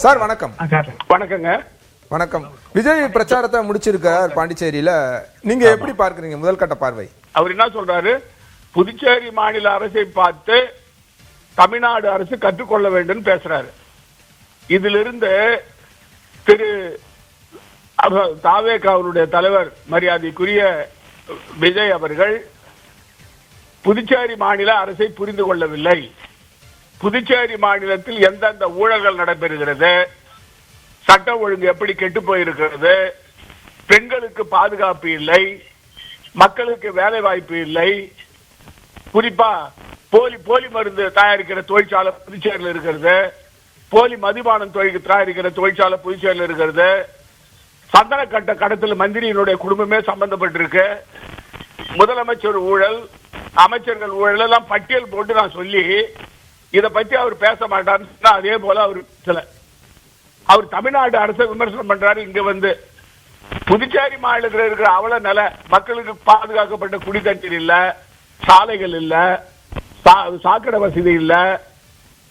Sir வணக்கம். வணக்கங்க. வணக்கம். விஜய் பிரச்சாரத்தை முடிச்சிருக்கார் பாண்டிச்சேரியில. நீங்க எப்படி பார்க்கறீங்க முதல் கட்ட பார்வை? அவர் என்ன சொல்றாரு, புதுச்சேரி மாநில அரசை பார்த்து தமிழ்நாடு அரசு கற்றுக்கொள்ள வேண்டும் பேசுறாரு. இதிலிருந்து திரு தாவேக அவருடைய தலைவர் மரியாதைக்குரிய விஜய் அவர்கள் புதுச்சேரி மாநில அரசை புரிந்து கொள்ளவில்லை. புதுச்சேரி மாநிலத்தில் எந்தெந்த ஊழல்கள் நடைபெறுகிறது, சட்ட ஒழுங்கு எப்படி கெட்டு போயிருக்கிறது, பெண்களுக்கு பாதுகாப்பு இல்லை, மக்களுக்கு வேலை வாய்ப்பு இல்லை, குறிப்பா போலி மருந்து தயாரிக்கிற தொழிற்சாலை புதுச்சேரியில் இருக்கிறது, போலி மதுபானம் தயாரிக்கிற தொழிற்சாலை புதுச்சேரியில் இருக்கிறது, சந்தன கட்ட கடத்தல் மந்திரியினுடைய குடும்பமே சம்பந்தப்பட்டிருக்கு, முதலமைச்சர் ஊழல், அமைச்சர்கள் ஊழல் எல்லாம் பட்டியல் போட்டு நான் சொல்லி இதை பத்தி அவர் பேச மாட்டார். அதே போல அவர் தமிழ்நாடு அரசை விமர்சனம் பண்றாரு. இங்க வந்து புதுச்சேரி மாநிலத்தில் இருக்கிற அவல நிலை, மக்களுக்கு பாதுகாக்கப்பட்ட குடித்தண்ணீர் இல்ல, சாலைகள் இல்ல, சாக்கடை வசதி இல்ல,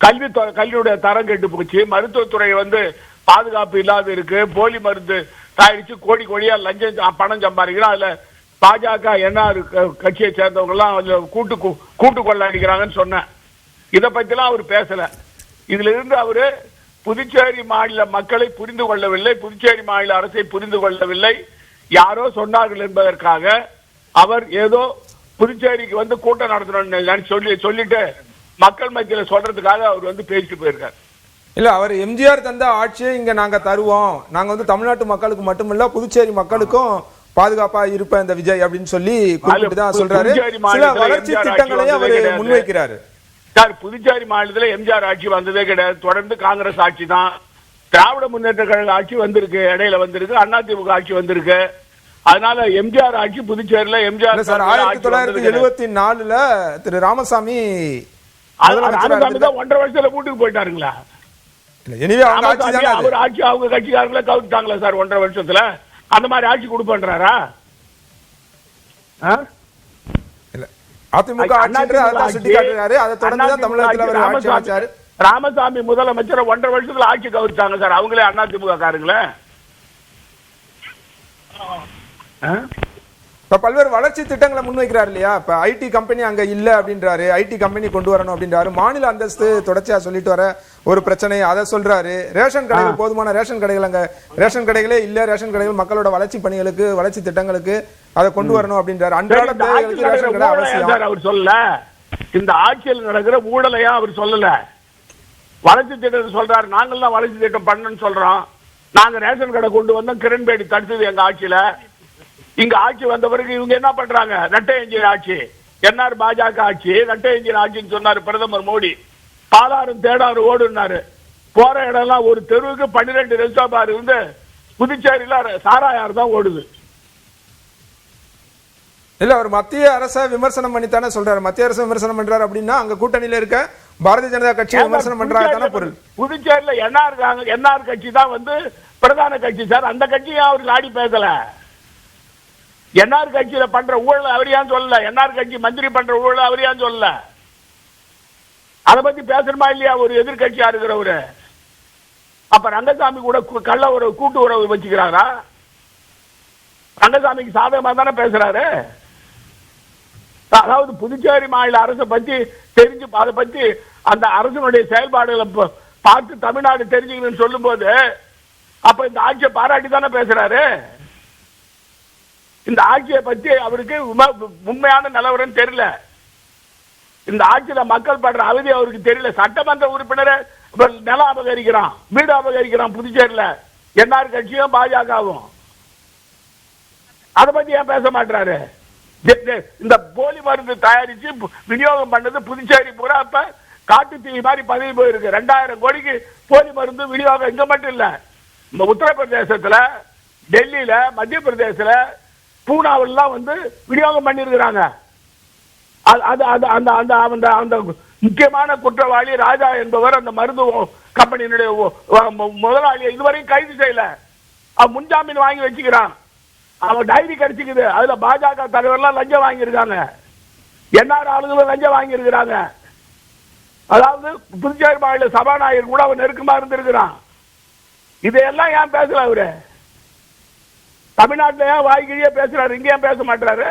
கல்வியுடைய தரம் கெட்டு போச்சு, மருத்துவத்துறை பாதுகாப்பு இல்லாத இருக்கு, போலி மருந்து தயாரிச்சு கோடியா லஞ்சம் பணம் சம்பாதிக்கிறோம். அதுல பாஜக என்ஆர் கட்சியை சேர்ந்தவங்க எல்லாம் கூட்டு கொள்ளாடிக்கிறாங்கன்னு சொன்னேன். இதை பத்திலாம் அவர் பேசல. இதுல இருந்து அவரு புதுச்சேரி மாநில மக்களை புரிந்து கொள்ளவில்லை, புதுச்சேரி மாநில அரசை புரிந்து கொள்ளவில்லை, யாரோ சொன்னார்கள் என்பதற்காக அவர் ஏதோ புதுச்சேரிக்கு கூட்டம் நடத்தணும் சொல்லிட்டு மக்கள் மத்தியில சொல்றதுக்காக அவர் பேசிட்டு போயிருக்காரு. இல்ல, அவர் எம்ஜிஆர் தந்த ஆட்சியை இங்க நாங்க தருவோம், நாங்க தமிழ்நாட்டு மக்களுக்கு மட்டுமில்ல புதுச்சேரி மக்களுக்கும் பாதுகாப்பா இருப்ப இந்த விஜய் அப்படின்னு சொல்லி தான் சொல்றாரு. சில வளர்ச்சி திட்டங்களையும் அவர் முன்வைக்கிறாரு. சார், புதுச்சேரி மாநிலத்தில் எம்ஜிஆர் ஆட்சி வந்ததே கிடையாது. தொடர்ந்து காங்கிரஸ் ஆட்சி தான். திராவிட முன்னேற்ற கழக ஆட்சி வந்திருக்கு, இடையில வந்திருக்கு, அதிமுக ஆட்சி வந்திருக்கு. அதனால எம்ஜிஆர் ஆட்சி புதுச்சேரியில எம்ஜிஆர் 1974 திரு ராமசாமி தான் 1.5 வருஷத்துல வீட்டுக்கு போயிட்டாருங்களா? அவர் ஆட்சி அவங்க கட்சிக்காரங்கள கவுத்தாங்களா சார் 1.5 வருஷத்துல? அந்த மாதிரி ஆட்சி கொடுப்பேன்றாரா? ராமசாமி முதலமைச்சர் 1.5 வருஷத்துல ஆட்சி கவிழ்த்தாங்க சார், அவங்களே அதிமுக காரங்களே. பல்வேறு வளர்ச்சி திட்டங்களை முன்வைக்கிறார் இல்லையா? இப்ப ஐடி கம்பெனி அங்க இல்ல அப்படின்றாரு, ஐடி கம்பெனி கொண்டு வரணும் அப்படின்றாரு. மாநில அந்தஸ்து தொடர்ச்சியா சொல்லிட்டு வர ஒரு பிரச்சனை, அதை சொல்றாரு. ரேஷன் கடைகள், போதுமான ரேஷன் கடைகள் அங்க ரேஷன் கடைகளே இல்ல, ரேஷன் கடைகள் மக்களோட வளர்ச்சி பணிகளுக்கு, வளர்ச்சி திட்டங்களுக்கு அதை கொண்டு வரணும் அப்படின்றாரு. அன்றாட தேவைகளுக்கு ரேஷன் கடை அவசியம். அவர் சொல்ல, இந்த ஆட்சியில் நடக்கிற ஊழலையா அவர் சொல்லல, வளர்ச்சி திட்டத்தை சொல்றாரு. நாங்கள்லாம் வளர்ச்சி திட்டம் பண்ணணும்னு சொல்றோம். நாங்க ரேஷன் கடை கொண்டு வந்தோம், கிரண்பேடி தடுத்தது எங்க ஆட்சியில. இங்க ஆட்சி வந்த பிறகு இவங்க என்ன பண்றாங்க? ரெட்டை என்ஜின் ஆட்சி, என்ஆர் பாஜக ஆட்சி, ரெட்டை என்ஜின் ஆட்சின்னு சொன்னாரு பிரதமர் மோடி. பாலாறும் தேடாறு ஓடுனாரு. போற இடம்லாம் ஒரு தெருவுக்கு 12 ரெஸ்டாரண்ட் பார் இருந்து புதுச்சேரியில சாராயார் தான் ஓடுது. இல்ல, அவர் மத்திய அரசை விமர்சனம் பண்ணித்தானே சொல்றாரு. மத்திய அரசு விமர்சனம் பண்றாரு அப்படின்னா அங்க கூட்டணியில இருக்க பாரதிய ஜனதா கட்சியை விமர்சனம் பண்றாரு பொருள். புதுச்சேரியில என்ஆர் கட்சி தான் பிரதான கட்சி சார். அந்த கட்சியை அவருக்கு ஆடி பேசல. என்ஆர் கட்சியில பண்ற ஊழல் அவர் ஏன் சொல்லல? என்ஆர் கட்சி மந்திரி பண்ற ஊழல் அவர் ஏன் சொல்லல? அதை பத்தி பேசணுமா இல்லையா ஒரு எதிர்கட்சியா இருக்கிறவரு? அப்ப ரங்கசாமி கூட கள்ள உறவு, கூட்டு உறவு வச்சுக்கிறாரா? ரங்கசாமிக்கு சாதகமா தானே பேசுறாரு. அதாவது புதுச்சேரி மாநில அரசை பத்தி தெரிஞ்சு, அதை பத்தி அந்த அரசனுடைய செயல்பாடுகளை பார்த்து தமிழ்நாடு தெரிஞ்சுக்கணும்னு சொல்லும் போது அப்ப இந்த ஆட்சியை பாராட்டி தானே பேசுறாரு. இந்த ஆட்சியை பத்தி அவருக்கு உண்மையான நிலவரம் தெரியல. இந்த ஆட்சியில மக்கள் படுற அவதி அவருக்கு தெரியல. சட்டமன்ற உறுப்பினரை நிலம் அபகரிக்கிறான், வீடு அபகரிக்கிறான் புதுச்சேரியில, என்ஆர் கட்சியும் பாஜகவும். அதை பத்தி ஏன் பேச மாட்டாரு? இந்த போலி மருந்து தயாரிச்சு விநியோகம் பண்ணது புதுச்சேரி பூரா இப்ப காட்டு தீ மாதிரி பதவி போயிருக்கு. 2000 கோடிக்கு போலி மருந்து விநியோகம் இங்க மட்டும் இல்ல, உத்தரப்பிரதேசத்துல, டெல்லியில, மத்திய பிரதேசத்துல, பூனாவெல்லாம் விநியோகம் பண்ணிருக்கிறாங்க. அந்த முக்கியமான குற்றவாளி ராஜா என்பவர் அந்த மருந்து கம்பெனியினுடைய முதலாளியை இதுவரையும் கைது செய்யல. அவன் முன்ஜாமீன் வாங்கி வச்சுக்கிறான். அவன் டைரி கிடைச்சிக்குது. அதுல பாஜக தலைவர்லாம் லஞ்சம் வாங்கி இருக்காங்க, என்ஆர் ஆளுங்களும் லஞ்சம் வாங்கி இருக்கிறாங்க. அதாவது புதுச்சேரி மாநில சபாநாயகர் கூட அவன் நெருக்கமா இருந்திருக்கிறான். இதையெல்லாம் ஏன் பேசல அவரு? தமிழ்நாட்டுல ஏன் வாய்க்கிழியே பேசுறாரு, இங்க ஏன் பேச மாட்டாரு?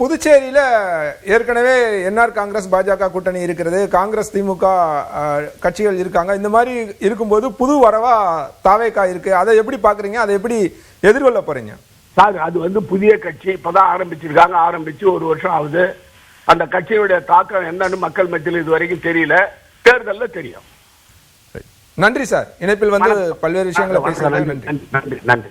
புதுச்சேரியில ஏற்கனவே என்ஆர் காங்கிரஸ் பாஜக கூட்டணி இருக்கிறது, காங்கிரஸ் திமுக கட்சிகள் இருக்காங்க. இந்த மாதிரி இருக்கும்போது புது வரவா தாவேகா இருக்கு. அதை எப்படி பாக்குறீங்க? அதை எப்படி எதிர்கொள்ள போறீங்க? சார், அது புதிய கட்சி இப்பதான் ஆரம்பிச்சிருக்காங்க. ஆரம்பிச்சு 1 வருஷம் ஆகுது. அந்த கட்சியுடைய தாக்கம் என்னன்னு மக்கள் மத்தியில் இது வரைக்கும் தெரியல. தேர்தல்ல தெரியும். நன்றி சார். இணைப்பில் வந்து பல்வேறு விஷயங்களை பேசுகிறேன். நன்றி. நன்றி.